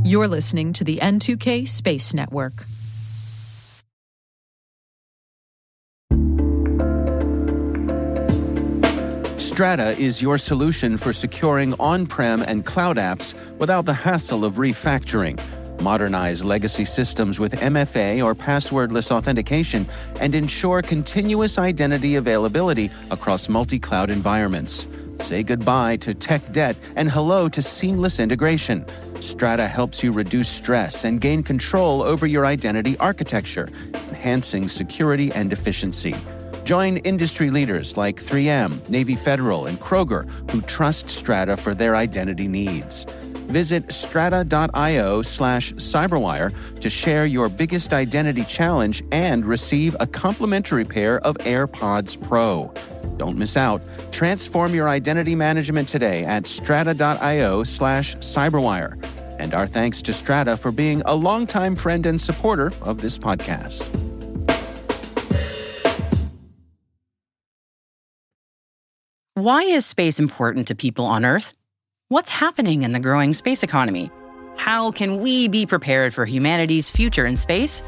You're listening to the N2K Space Network. Strata is your solution for securing on-prem and cloud apps without the hassle of refactoring. Modernize legacy systems with MFA or passwordless authentication and ensure continuous identity availability across multi-cloud environments. Say goodbye to tech debt and hello to seamless integration. Strata helps you reduce stress and gain control over your identity architecture, enhancing security and efficiency. Join industry leaders like 3M, Navy Federal, and Kroger who trust Strata for their identity needs. Visit strata.io/cyberwire to share your biggest identity challenge and receive a complimentary pair of AirPods Pro. Don't miss out. Transform your identity management today at strata.io/cyberwire. And our thanks to Strata for being a longtime friend and supporter of this podcast. Why is space important to people on Earth? What's happening in the growing space economy? How can we be prepared for humanity's future in space?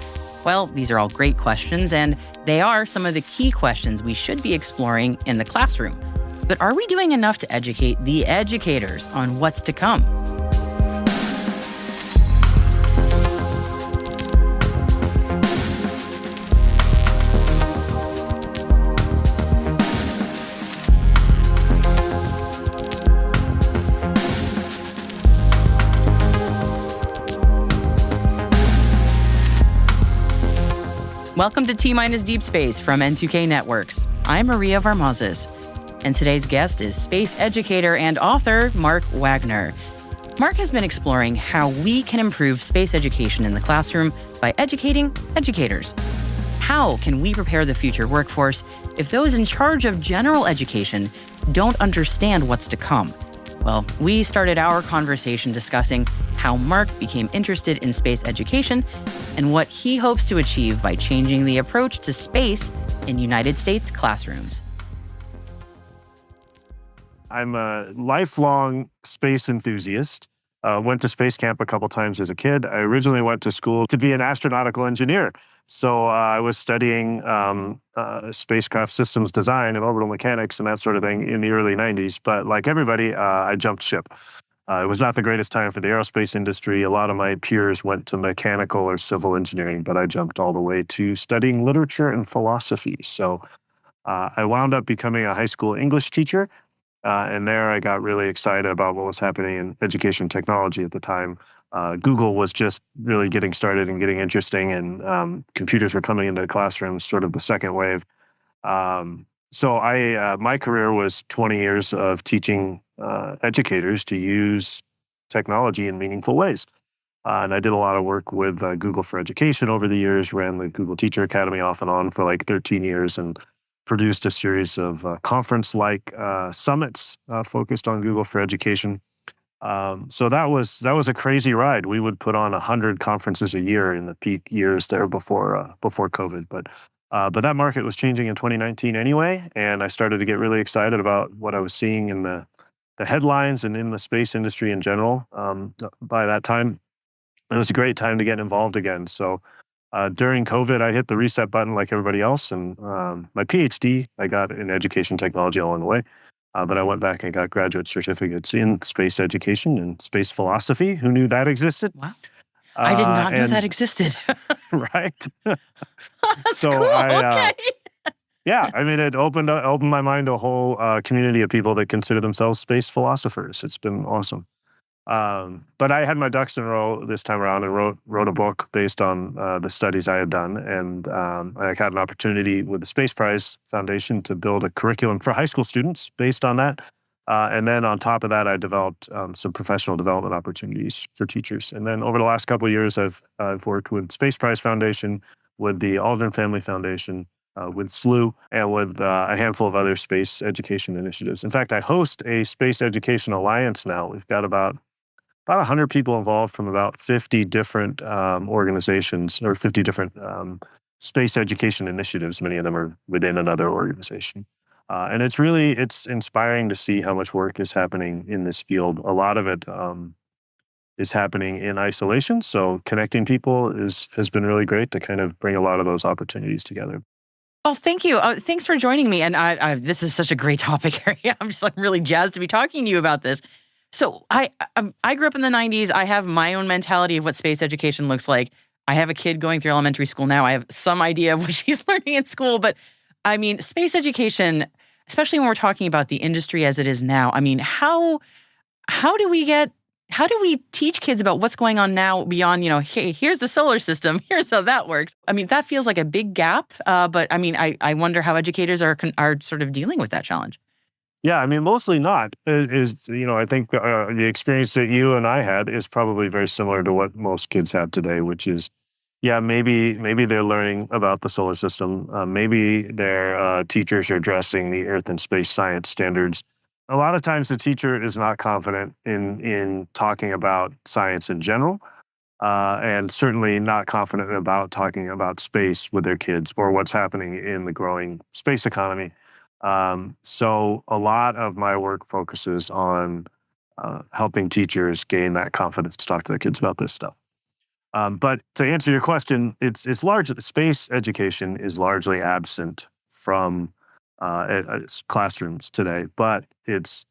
Well, these are all great questions, and they are some of the key questions we should be exploring in the classroom. But are we doing enough to educate the educators on what's to come? Welcome to T-Minus Deep Space from N2K Networks. I'm Maria Varmazes, and today's guest is space educator and author Mark Wagner. Mark has been exploring how we can improve space education in the classroom by educating educators. How can we prepare the future workforce if those in charge of general education don't understand what's to come? Well, we started our conversation discussing how Mark became interested in space education and what he hopes to achieve by changing the approach to space in United States classrooms. I'm a lifelong space enthusiast. Went to space camp a couple times as a kid. I originally went to school to be an astronautical engineer. So I was studying spacecraft systems design and orbital mechanics and that sort of thing in the early 90s. But like everybody, I jumped ship. It was not the greatest time for the aerospace industry. A lot of my peers went to mechanical or civil engineering, but I jumped all the way to studying literature and philosophy. So I wound up becoming a high school English teacher. And there I got really excited about what was happening in education technology at the time. Google was just really getting started and getting interesting, and computers were coming into classrooms, sort of the second wave. So my career was 20 years of teaching educators to use technology in meaningful ways. And I did a lot of work with Google for Education over the years, ran the Google Teacher Academy off and on for like 13 years, and produced a series of conference-like summits focused on Google for Education. So that was a crazy ride. We would put on 100 conferences a year in the peak years there before COVID. But that market was changing in 2019 anyway, and I started to get really excited about what I was seeing in the headlines and in the space industry in general. By that time, it was a great time to get involved again. So during COVID, I hit the reset button like everybody else, and my PhD I got in education technology along the way. But I went back and got graduate certificates in space education and space philosophy. Who knew that existed? Wow. I did not know that existed. Right. That's So cool. Okay. Yeah, I mean, it opened my mind to a whole community of people that consider themselves space philosophers. It's been awesome. But I had my ducks in a row this time around and wrote a book based on the studies I had done. And I had an opportunity with the Space Prize Foundation to build a curriculum for high school students based on that. And then on top of that, I developed some professional development opportunities for teachers. And then over the last couple of years, I've worked with Space Prize Foundation, with the Aldrin Family Foundation, with SLU, and with a handful of other space education initiatives. In fact, I host a Space Education Alliance now. We've got about 100 people involved from about 50 different organizations, or 50 different space education initiatives. Many of them are within another organization. And it's inspiring to see how much work is happening in this field. A lot of it is happening in isolation. So connecting people has been really great to kind of bring a lot of those opportunities together. Oh, thank you. Thanks for joining me. And this is such a great topic area. I'm just like really jazzed to be talking to you about this. So I grew up in the 90s. I have my own mentality of what space education looks like. I have a kid going through elementary school now. I have some idea of what she's learning in school. But I mean, space education, especially when we're talking about the industry as it is now, I mean, how do we teach kids about what's going on now beyond, hey, here's the solar system, here's how that works? I mean, that feels like a big gap. But I mean, I wonder how educators are sort of dealing with that challenge. Yeah, I mean, mostly not. I think the experience that you and I had is probably very similar to what most kids have today, which is, yeah, maybe they're learning about the solar system. Maybe their teachers are addressing the Earth and space science standards. A lot of times, the teacher is not confident in talking about science in general, and certainly not confident about talking about space with their kids or what's happening in the growing space economy. So a lot of my work focuses on helping teachers gain that confidence to talk to their kids about this stuff. But to answer your question, it's largely space education is largely absent from classrooms today, but it's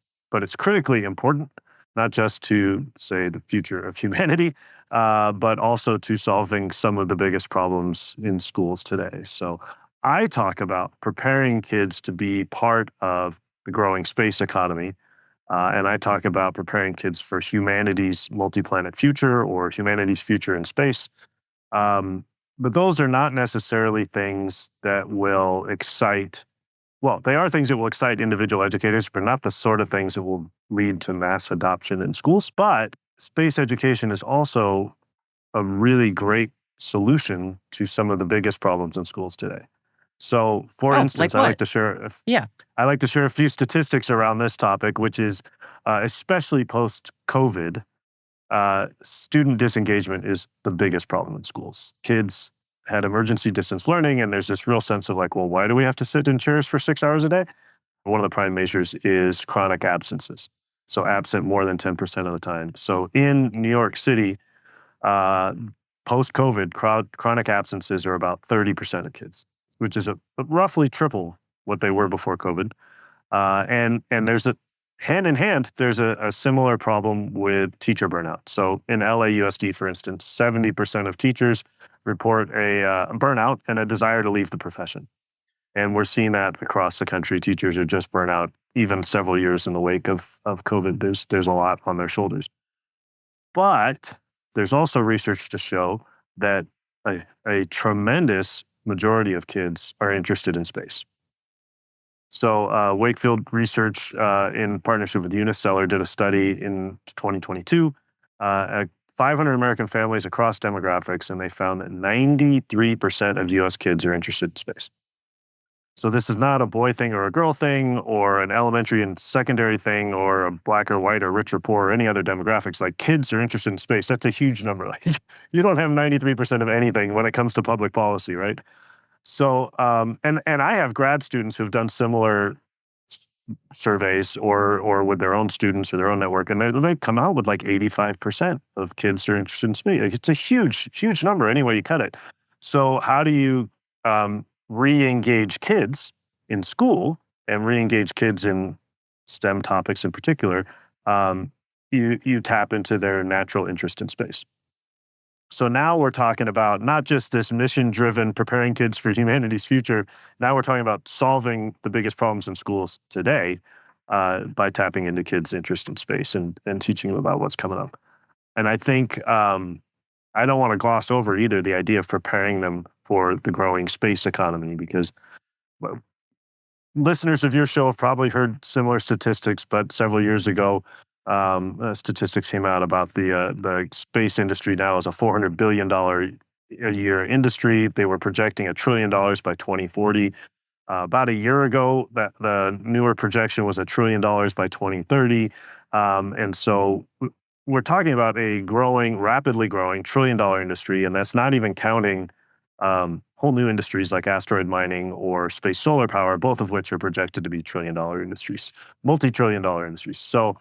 critically important, not just to say the future of humanity, but also to solving some of the biggest problems in schools today. So I talk about preparing kids to be part of the growing space economy. And I talk about preparing kids for humanity's multi-planet future or humanity's future in space. But those are not necessarily things that will excite, well, they are things that will excite individual educators, but not the sort of things that will lead to mass adoption in schools. But space education is also a really great solution to some of the biggest problems in schools today. So, for instance, like I like what? to share. Yeah. I like to share a few statistics around this topic, which is especially post-COVID, student disengagement is the biggest problem in schools. Kids had emergency distance learning, and there's this real sense of like, well, why do we have to sit in chairs for 6 hours a day? One of the prime measures is chronic absences. So absent more than 10% of the time. So in New York City, post-COVID, chronic absences are about 30% of kids, which is a roughly triple what they were before COVID. And there's hand in hand, there's a similar problem with teacher burnout. So in LAUSD, for instance, 70% of teachers report a burnout and a desire to leave the profession. And we're seeing that across the country. Teachers are just burnt out, even several years in the wake of COVID. There's a lot on their shoulders. But there's also research to show that a tremendous majority of kids are interested in space. So Wakefield Research, in partnership with Unistellar, did a study in 2022 at 500 American families across demographics, and they found that 93% of U.S. kids are interested in space. So this is not a boy thing or a girl thing or an elementary and secondary thing or a black or white or rich or poor or any other demographics. Like, kids are interested in space. That's a huge number. Like, you don't have 93% of anything when it comes to public policy, right? So, and I have grad students who've done similar surveys or with their own students or their own network, and they come out with like 85% of kids are interested in space. It's a huge, huge number any way you cut it. So how do you re-engage kids in school and re-engage kids in STEM topics in particular? You tap into their natural interest in space. So now we're talking about not just this mission-driven preparing kids for humanity's future. Now we're talking about solving the biggest problems in schools today by tapping into kids' interest in space and teaching them about what's coming up. And I think I don't want to gloss over either the idea of preparing them for the growing space economy, because listeners of your show have probably heard similar statistics, but several years ago, statistics came out about the space industry now is a $400 billion a year industry. They were projecting $1 trillion by 2040. About a year ago, that the newer projection was $1 trillion by 2030. And so we're talking about a rapidly growing $1 trillion industry, and that's not even counting whole new industries like asteroid mining or space solar power, both of which are projected to be $1 trillion industries, multi-trillion dollar industries. So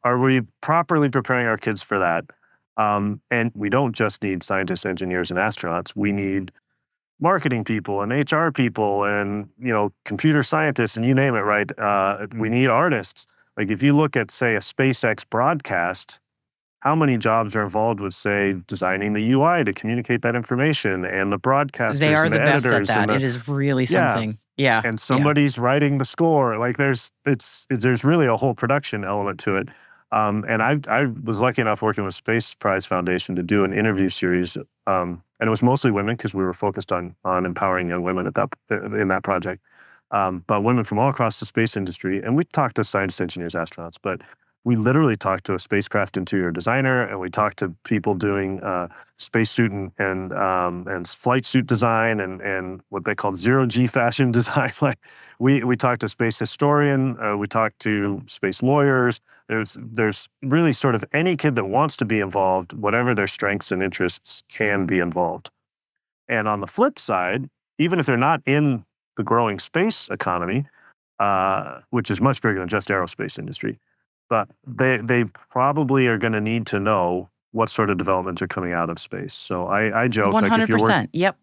are we properly preparing our kids for that? And we don't just need scientists, engineers, and astronauts. We need marketing people and HR people and, computer scientists and you name it, right? We need artists. Like if you look at, say, a SpaceX broadcast, how many jobs are involved with, say, designing the UI to communicate that information and the broadcasters They are and the the best at editors that. and It is really yeah, something. Yeah. and Yeah. somebody's writing the score. Like there's really a whole production element to it. And I was lucky enough working with Space Prize Foundation to do an interview series, and it was mostly women because we were focused on empowering young women in that project. But women from all across the space industry, and we talked to scientists, engineers, astronauts, but we literally talked to a spacecraft interior designer, and we talked to people doing spacesuit and flight suit design and what they called zero-G fashion design. Like we talked to space historian, we talked to space lawyers. There's really sort of any kid that wants to be involved, whatever their strengths and interests, can be involved. And on the flip side, even if they're not in the growing space economy, which is much bigger than just aerospace industry, but they probably are going to need to know what sort of developments are coming out of space. So I joke, like 100%. Yep.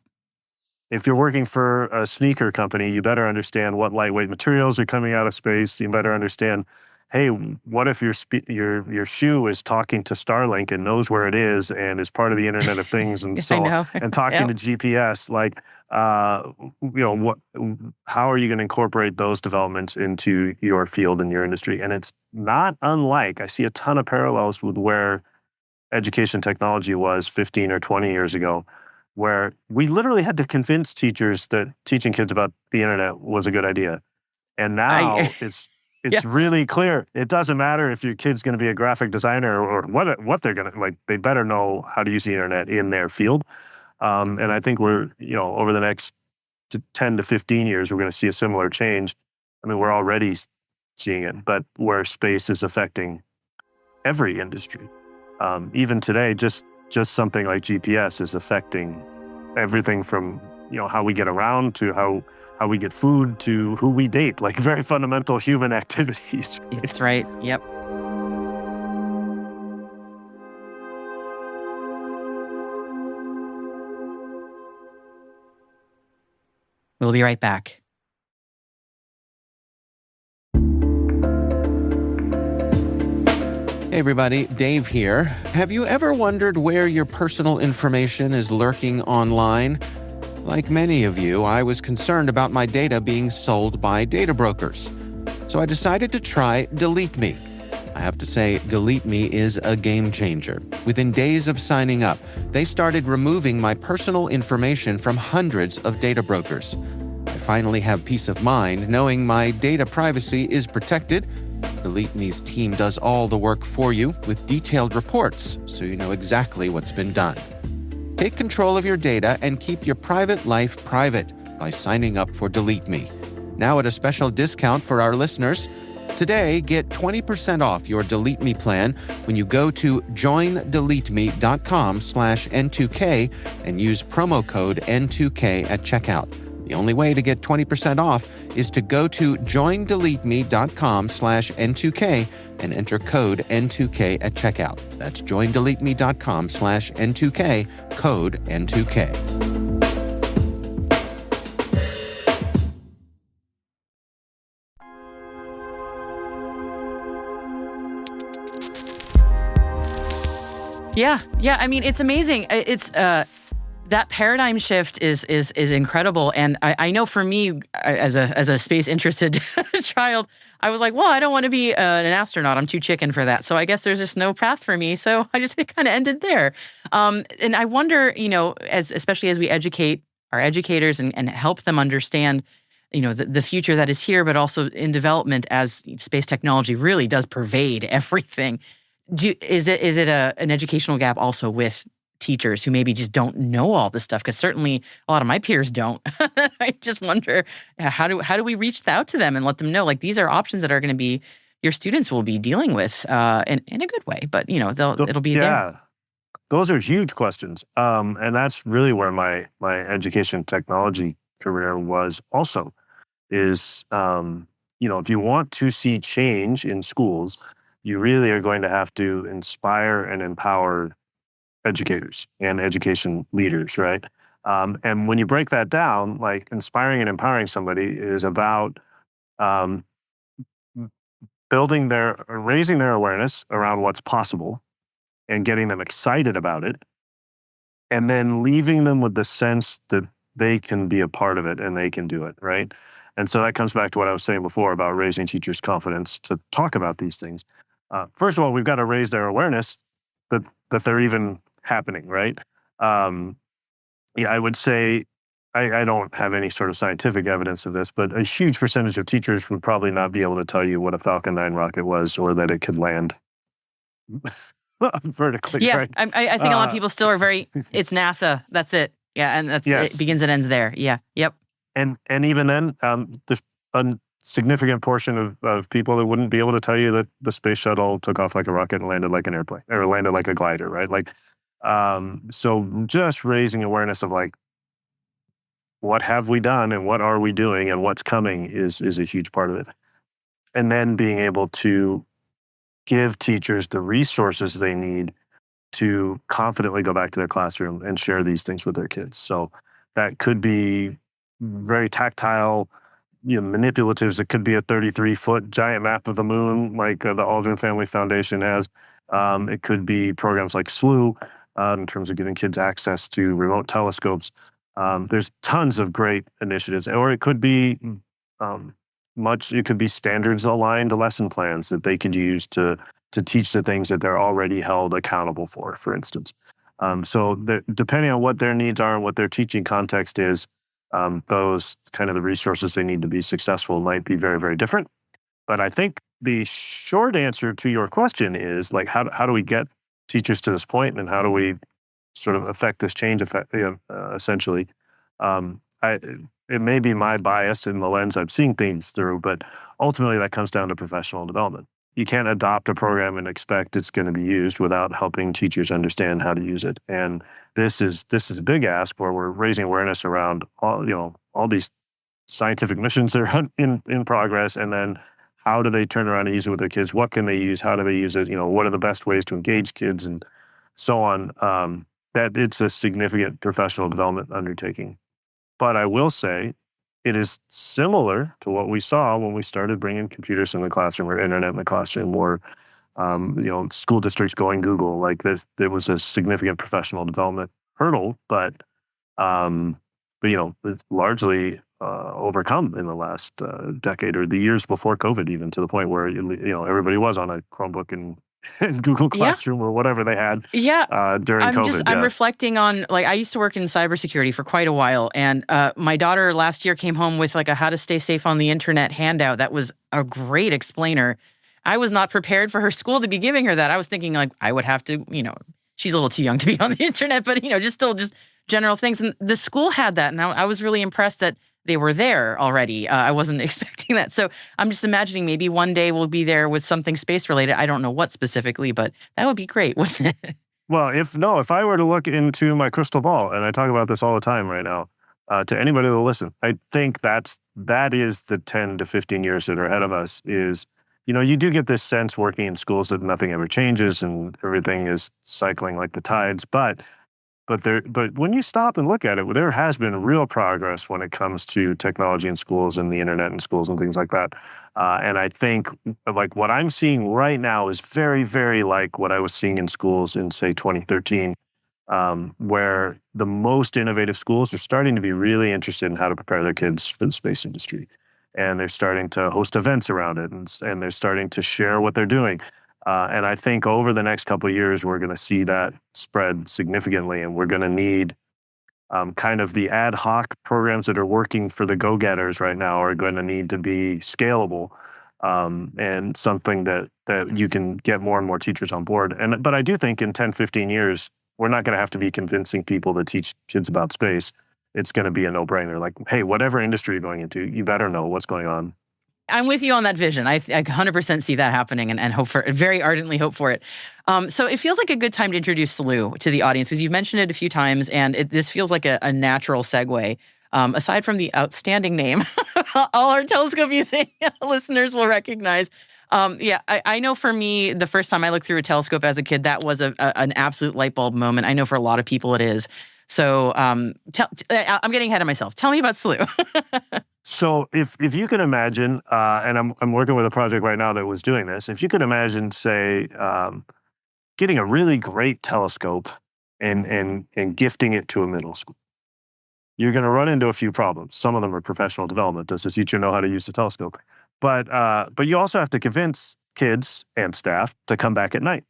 if you're working for a sneaker company, you better understand what lightweight materials are coming out of space. You better understand, hey, what if your shoe is talking to Starlink and knows where it is and is part of the Internet of Things and I know. and talking Yep. to GPS? Like, how are you going to incorporate those developments into your field and your industry? And it's not unlike, I see a ton of parallels with where education technology was 15 or 20 years ago, where we literally had to convince teachers that teaching kids about the internet was a good idea. And now it's Yes. really clear. It doesn't matter if your kid's going to be a graphic designer or what they're going to like. They better know how to use the internet in their field. And I think we're, over the next 10 to 15 years, we're going to see a similar change. I mean, we're already seeing it, but where space is affecting every industry. Even today, just something like GPS is affecting everything from, how we get around to how we get food to who we date, like very fundamental human activities. That's right. Yep. We'll be right back. Hey everybody, Dave here. Have you ever wondered where your personal information is lurking online? Like many of you, I was concerned about my data being sold by data brokers. So I decided to try Delete Me. I have to say, Delete Me is a game changer. Within days of signing up, they started removing my personal information from hundreds of data brokers. I finally have peace of mind knowing my data privacy is protected. Delete Me's team does all the work for you with detailed reports, so you know exactly what's been done. Take control of your data and keep your private life private by signing up for Delete Me. Now at a special discount for our listeners. Today, get 20% off your Delete Me plan when you go to joindeleteme.com/N2K and use promo code N2K at checkout. The only way to get 20% off is to go to joindeleteme.com/N2K and enter code N2K at checkout. That's joindeleteme.com/N2K, code N2K. Yeah. I mean, it's amazing. It's that paradigm shift is incredible. And I know for me, as a space interested child, I was like, well, I don't want to be an astronaut. I'm too chicken for that. So I guess there's just no path for me. So I just kind of ended there. And I wonder, especially as we educate our educators and help them understand, the future that is here, but also in development as space technology really does pervade everything. Is it an educational gap also with teachers who maybe just don't know all this stuff? Because certainly a lot of my peers don't. I just wonder, how do we reach out to them and let them know, like, these are options that are going to be your students will be dealing with in a good way, but it'll be there. Those are huge questions, and that's really where my education technology career was also. Is if you want to see change in schools, you really are going to have to inspire and empower educators and education leaders, right? And when you break that down, like inspiring and empowering somebody is about um, raising their awareness around what's possible and getting them excited about it, and then leaving them with the sense that they can be a part of it and they can do it, right? And so that comes back to what I was saying before about raising teachers' confidence to talk about these things. First of all, we've got to raise their awareness that they're even happening, right? Um, yeah, I would say I don't have any sort of scientific evidence of this, but a huge percentage of teachers would probably not be able to tell you what a Falcon 9 rocket was or that it could land vertically, Yeah, right? I think a lot of people still are it's NASA. That's it. Yeah, and Yes. it begins and ends there. Yeah, yep. And even then, there's a significant portion of people that wouldn't be able to tell you that the space shuttle took off like a rocket and landed like an airplane or landed like a glider, right? Like, so just raising awareness of like, what have we done and what are we doing and what's coming is a huge part of it. And then being able to give teachers the resources they need to confidently go back to their classroom and share these things with their kids. So that could be very tactile, manipulatives. It could be a 33-foot giant map of the moon, like the Aldrin Family Foundation has. It could be programs like SLU in terms of giving kids access to remote telescopes. There's tons of great initiatives, or it could be it could be standards aligned lesson plans that they could use to teach the things that they're already held accountable for instance. So depending on what their needs are and what their teaching context is, those kind of the resources they need to be successful might be very, very different. But I think the short answer to your question is like, how do we get teachers to this point and how do we sort of affect this change essentially? It may be my bias and the lens I'm seeing things through, but ultimately that comes down to professional development. You can't adopt a program and expect it's going to be used without helping teachers understand how to use it. And this is a big ask where we're raising awareness around all these scientific missions that are in progress, and then how do they turn around and use it with their kids? What can they use? How do they use it? What are the best ways to engage kids and so on? That it's a significant professional development undertaking. But I will say it is similar to what we saw when we started bringing computers in the classroom or internet in the classroom or, school districts going Google. Like this, there was a significant professional development hurdle, but it's largely overcome in the last decade or the years before COVID, even to the point where, everybody was on a Chromebook and Google Classroom or whatever they had during COVID. I'm reflecting on, like, I used to work in cybersecurity for quite a while, and my daughter last year came home with like a how to stay safe on the internet handout that was a great explainer. I was not prepared for her school to be giving her that. I was thinking like I would have to, she's a little too young to be on the internet, but just general things. And the school had that, and I was really impressed that they were there already. I wasn't expecting that. So I'm just imagining maybe one day we'll be there with something space related. I don't know what specifically, but that would be great, wouldn't it? Well, if I were to look into my crystal ball, and I talk about this all the time right now, to anybody that'll listen, I think that is the 10 to 15 years that are ahead of us is, you do get this sense working in schools that nothing ever changes and everything is cycling like the tides. But when you stop and look at it, there has been real progress when it comes to technology in schools and the internet in schools and things like that. And I think like what I'm seeing right now is very, very like what I was seeing in schools in, say, 2013, where the most innovative schools are starting to be really interested in how to prepare their kids for the space industry. And they're starting to host events around it, and they're starting to share what they're doing. And I think over the next couple of years, we're going to see that spread significantly, and we're going to need kind of the ad hoc programs that are working for the go-getters right now are going to need to be scalable and something that you can get more and more teachers on board. But I do think in 10, 15 years, we're not going to have to be convincing people to teach kids about space. It's going to be a no-brainer. Like, hey, whatever industry you're going into, you better know what's going on. I'm with you on that vision. I 100% see that happening and hope for it, very ardently hope for it. So it feels like a good time to introduce SLU to the audience because you've mentioned it a few times, and this feels like a natural segue. Aside from the outstanding name, all our telescope using listeners will recognize. Yeah, I know for me, the first time I looked through a telescope as a kid, that was an absolute light bulb moment. I know for a lot of people it is. So I'm getting ahead of myself. Tell me about SLU. So if you can imagine, and I'm working with a project right now that was doing this. If you could imagine, say, getting a really great telescope and gifting it to a middle school, you're going to run into a few problems. Some of them are professional development. Does the teacher know how to use the telescope? But you also have to convince kids and staff to come back at night,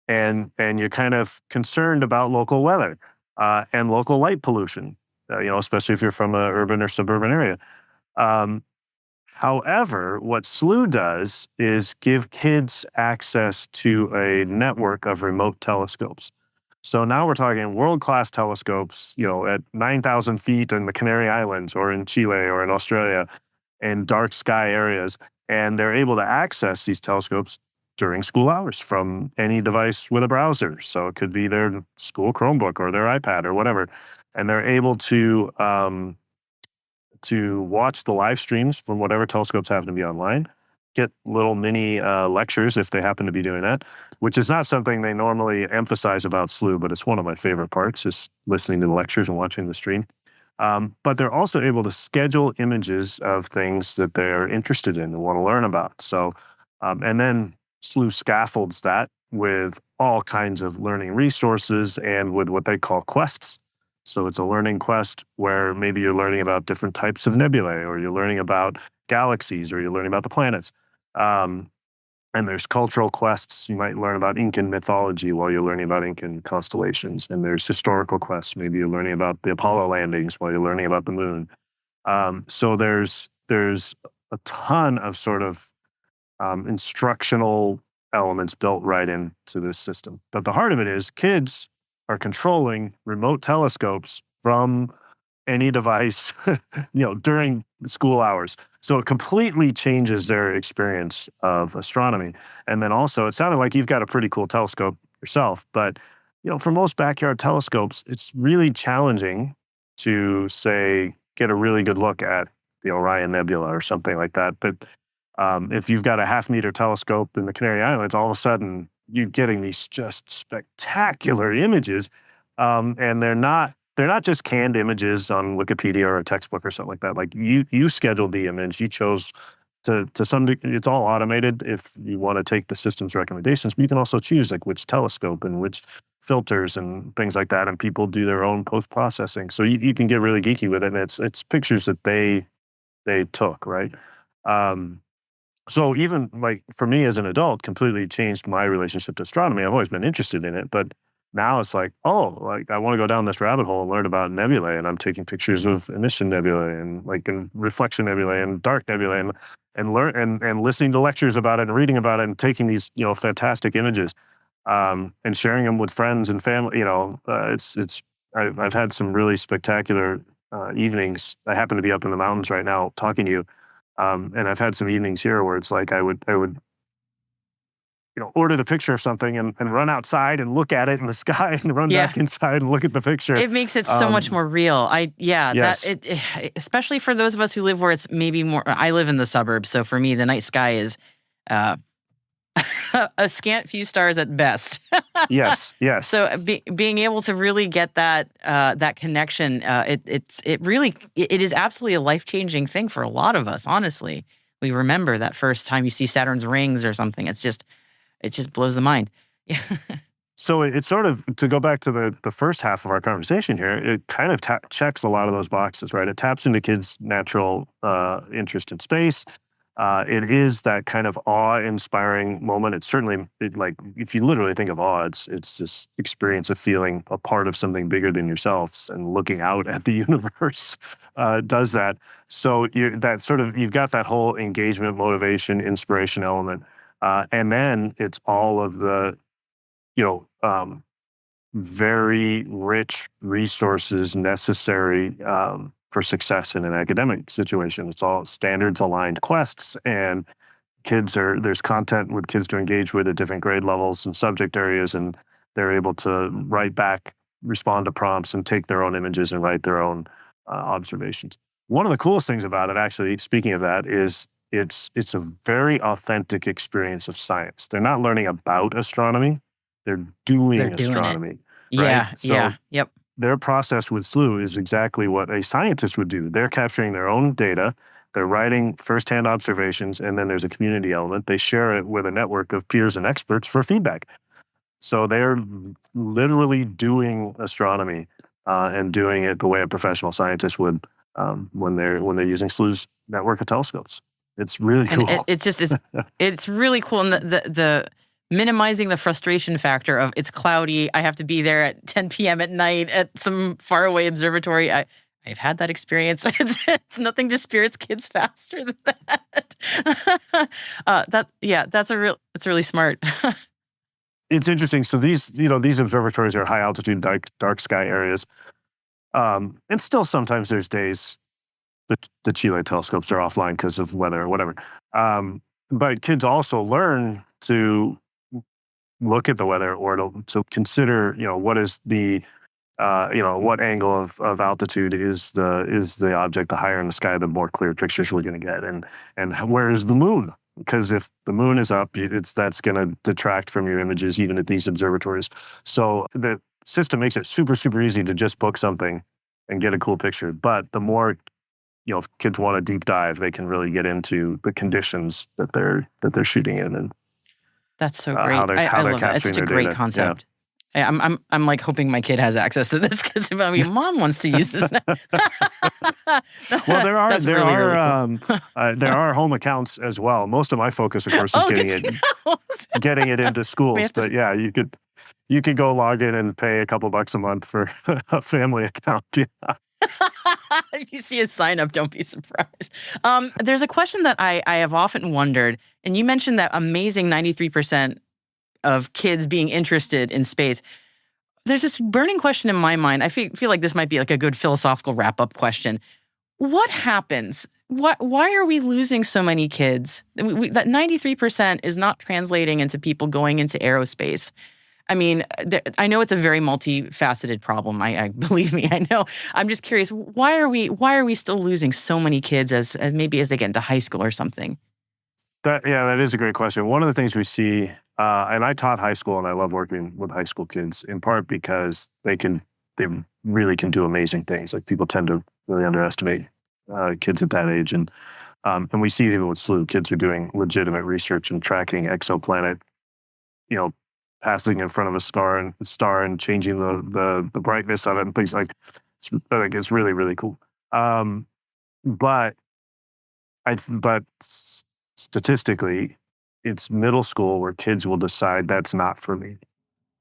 and you're kind of concerned about local weather and local light pollution. Especially if you're from an urban or suburban area. However, what SLU does is give kids access to a network of remote telescopes. So now we're talking world-class telescopes, at 9,000 feet in the Canary Islands or in Chile or in Australia in dark sky areas. And they're able to access these telescopes during school hours from any device with a browser. So it could be their school Chromebook or their iPad or whatever. And they're able to watch the live streams from whatever telescopes happen to be online, get little mini lectures if they happen to be doing that, which is not something they normally emphasize about SLU, but it's one of my favorite parts, is listening to the lectures and watching the stream. But they're also able to schedule images of things that they're interested in and want to learn about. So, and then SLU scaffolds that with all kinds of learning resources and with what they call quests. So it's a learning quest where maybe you're learning about different types of nebulae, or you're learning about galaxies, or you're learning about the planets. And there's cultural quests. You might learn about Incan mythology while you're learning about Incan constellations. And there's historical quests. Maybe you're learning about the Apollo landings while you're learning about the moon. So there's a ton of sort of instructional elements built right into this system. But the heart of it is kids are controlling remote telescopes from any device, during school hours. So it completely changes their experience of astronomy. And then also, it sounded like you've got a pretty cool telescope yourself, but for most backyard telescopes, it's really challenging to, say, get a really good look at the Orion Nebula or something like that. But if you've got a half-meter telescope in the Canary Islands, all of a sudden you're getting these just spectacular images, and they're not just canned images on Wikipedia or a textbook or something like that. Like you scheduled the image, you chose to some degree. It's all automated if you want to take the system's recommendations, but you can also choose like which telescope and which filters and things like that, and people do their own post-processing. So you can get really geeky with it, and it's pictures that they took, right? So even like for me as an adult, completely changed my relationship to astronomy. I've always been interested in it, but now it's like, I want to go down this rabbit hole and learn about nebulae, and I'm taking pictures of emission nebulae and reflection nebulae and dark nebulae and learn and listening to lectures about it and reading about it and taking these fantastic images and sharing them with friends and family. I've had some really spectacular evenings. I happen to be up in the mountains right now talking to you. And I've had some evenings here where it's like I would order the picture of something and run outside and look at it in the sky and run back inside and look at the picture. It makes it so much more real. Yes. Especially for those of us who live where it's maybe more. I live in the suburbs, so for me, the night sky is a scant few stars at best. Yes. So being able to really get that connection, it is absolutely a life-changing thing for a lot of us. Honestly, we remember that first time you see Saturn's rings or something. It just blows the mind. So it's sort of, to go back to the first half of our conversation here, it kind of checks a lot of those boxes, right? It taps into kids' natural interest in space. It is that kind of awe-inspiring moment. It's certainly, like, if you literally think of awe, it's this experience of feeling a part of something bigger than yourselves and looking out at the universe does that. So you've got that whole engagement, motivation, inspiration element. And then it's all of the, very rich resources necessary for success in an academic situation. It's all standards-aligned quests, and there's content with kids to engage with at different grade levels and subject areas, and they're able to write back, respond to prompts, and take their own images and write their own observations. One of the coolest things about it, actually, speaking of that, is it's a very authentic experience of science. They're not learning about astronomy; they're doing They're doing it. astronomy. Yeah, Right? So yeah, yep. their process with SLU is exactly what a scientist would do. They're capturing their own data, they're writing firsthand observations, and then there's a community element. They share it with a network of peers and experts for feedback. So they're literally doing astronomy and doing it the way a professional scientist would when they're using SLU's network of telescopes. It's really cool. And it's really cool. And the minimizing the frustration factor of it's cloudy, I have to be there at 10 p.m. at night at some faraway observatory. I've had that experience. It's nothing to spirits kids faster than that. It's really smart. It's interesting. So these observatories are high altitude, dark sky areas. And still sometimes there's days the Chile telescopes are offline because of weather or whatever. But kids also learn to look at the weather or to consider, what is the, what angle of altitude is the object. The higher in the sky, the more clear pictures we're going to get. And where is the moon? Because if the moon is up, that's going to detract from your images, even at these observatories. So the system makes it super, super easy to just book something and get a cool picture. But the more, if kids want a deep dive, they can really get into the conditions that they're shooting in, and that's so great. How they're I love capturing it. It's such a their great data. concept. Yeah. I'm like hoping my kid has access to this because mom wants to use this now. Well, there are really cool. There are home accounts as well. Most of my focus, of course, is getting it into schools. But yeah, you could go log in and pay a couple bucks a month for a family account. Yeah. If you see a sign up, don't be surprised. There's a question that I have often wondered, and you mentioned that amazing 93% of kids being interested in space. There's this burning question in my mind. I feel like this might be like a good philosophical wrap-up question. What happens? Why are we losing so many kids? That 93% is not translating into people going into aerospace. I mean, I know it's a very multifaceted problem. I believe me, I know. I'm just curious, why are we still losing so many kids as maybe as they get into high school or something? That is a great question. One of the things we see, and I taught high school, and I love working with high school kids, in part because they really can do amazing things. Like, people tend to really underestimate kids at that age, and we see it even with SLU. Kids are doing legitimate research and tracking exoplanet, passing in front of a star and changing the brightness of it and things like. I think it's really, really cool. But statistically, it's middle school where kids will decide that's not for me.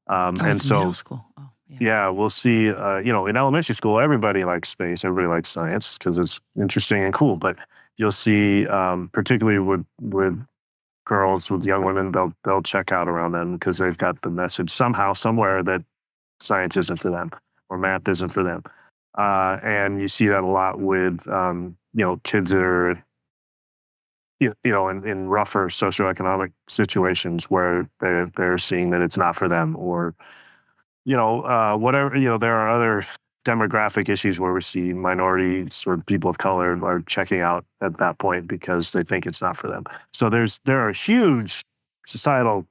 And so middle school. Oh, yeah, we'll see. In elementary school, everybody likes space, everybody likes science because it's interesting and cool. But you'll see, particularly with girls, with young women, they'll check out around then because they've got the message somehow, somewhere, that science isn't for them or math isn't for them. And you see that a lot with kids that are in rougher socioeconomic situations where they're seeing that it's not for them, or whatever. There are other demographic issues where we see minorities or people of color are checking out at that point because they think it's not for them. So there are huge societal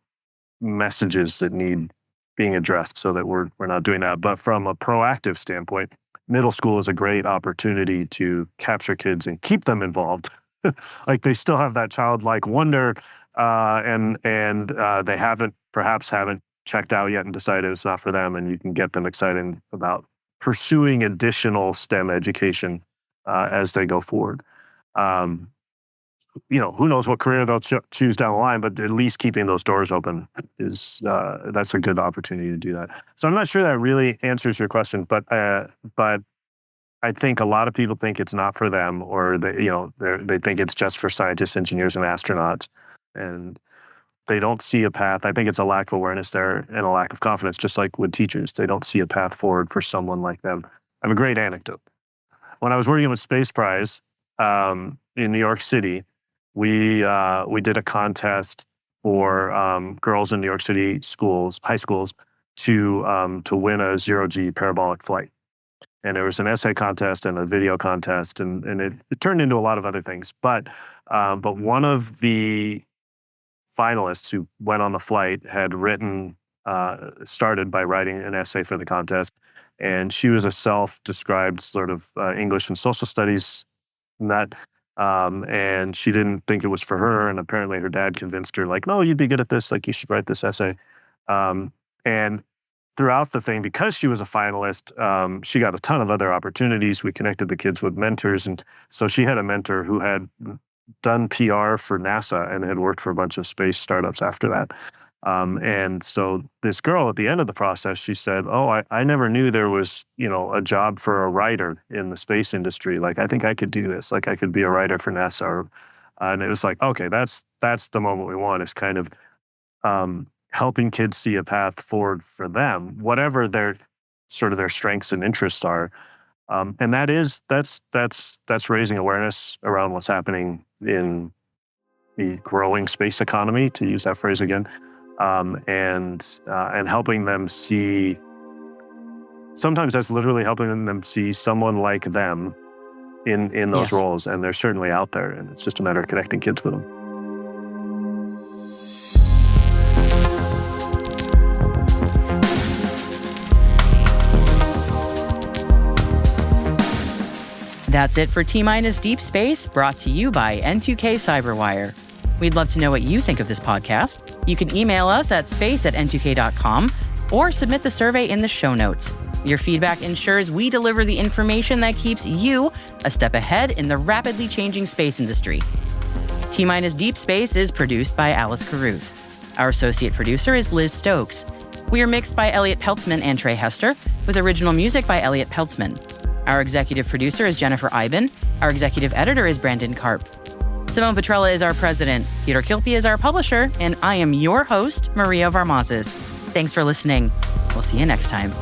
messages that need being addressed so that we're not doing that. But from a proactive standpoint, middle school is a great opportunity to capture kids and keep them involved. Like, they still have that childlike wonder, and they perhaps haven't checked out yet and decided it's not for them, and you can get them excited about pursuing additional STEM education as they go forward. Who knows what career they'll choose down the line, but at least keeping those doors open that's a good opportunity to do that. So I'm not sure that really answers your question, but I think a lot of people think it's not for them, or they think it's just for scientists, engineers, and astronauts, and they don't see a path. I think it's a lack of awareness there and a lack of confidence, just like with teachers. They don't see a path forward for someone like them. I have a great anecdote. When I was working with Space Prize in New York City, we did a contest for girls in New York City high schools, to win a zero-G parabolic flight. And there was an essay contest and a video contest, and it turned into a lot of other things. But But one of the finalists who went on the flight had started by writing an essay for the contest. And she was a self-described sort of English and social studies nut. And she didn't think it was for her. And apparently her dad convinced her, like, no, you'd be good at this. Like, you should write this essay. And throughout the thing, because she was a finalist, she got a ton of other opportunities. We connected the kids with mentors. And so she had a mentor who had done PR for NASA and had worked for a bunch of space startups after that. And so this girl at the end of the process, she said, oh, I never knew there was, a job for a writer in the space industry. Like, I think I could do this. Like, I could be a writer for NASA. And it was like, okay, that's the moment we want, is kind of helping kids see a path forward for them, whatever their strengths and interests are. And that's raising awareness around what's happening in the growing space economy, to use that phrase again. And helping them see, sometimes that's literally helping them see someone like them in those roles. And they're certainly out there, and it's just a matter of connecting kids with them. That's it for T-Minus Deep Space, brought to you by N2K Cyberwire. We'd love to know what you think of this podcast. You can email us at space@n2k.com or submit the survey in the show notes. Your feedback ensures we deliver the information that keeps you a step ahead in the rapidly changing space industry. T-Minus Deep Space is produced by Alice Carruth. Our associate producer is Liz Stokes. We are mixed by Elliot Peltzman and Trey Hester, with original music by Elliot Peltzman. Our executive producer is Jennifer Iben. Our executive editor is Brandon Karp. Simone Petrella is our president. Peter Kilpie is our publisher. And I am your host, Maria Varmazes. Thanks for listening. We'll see you next time.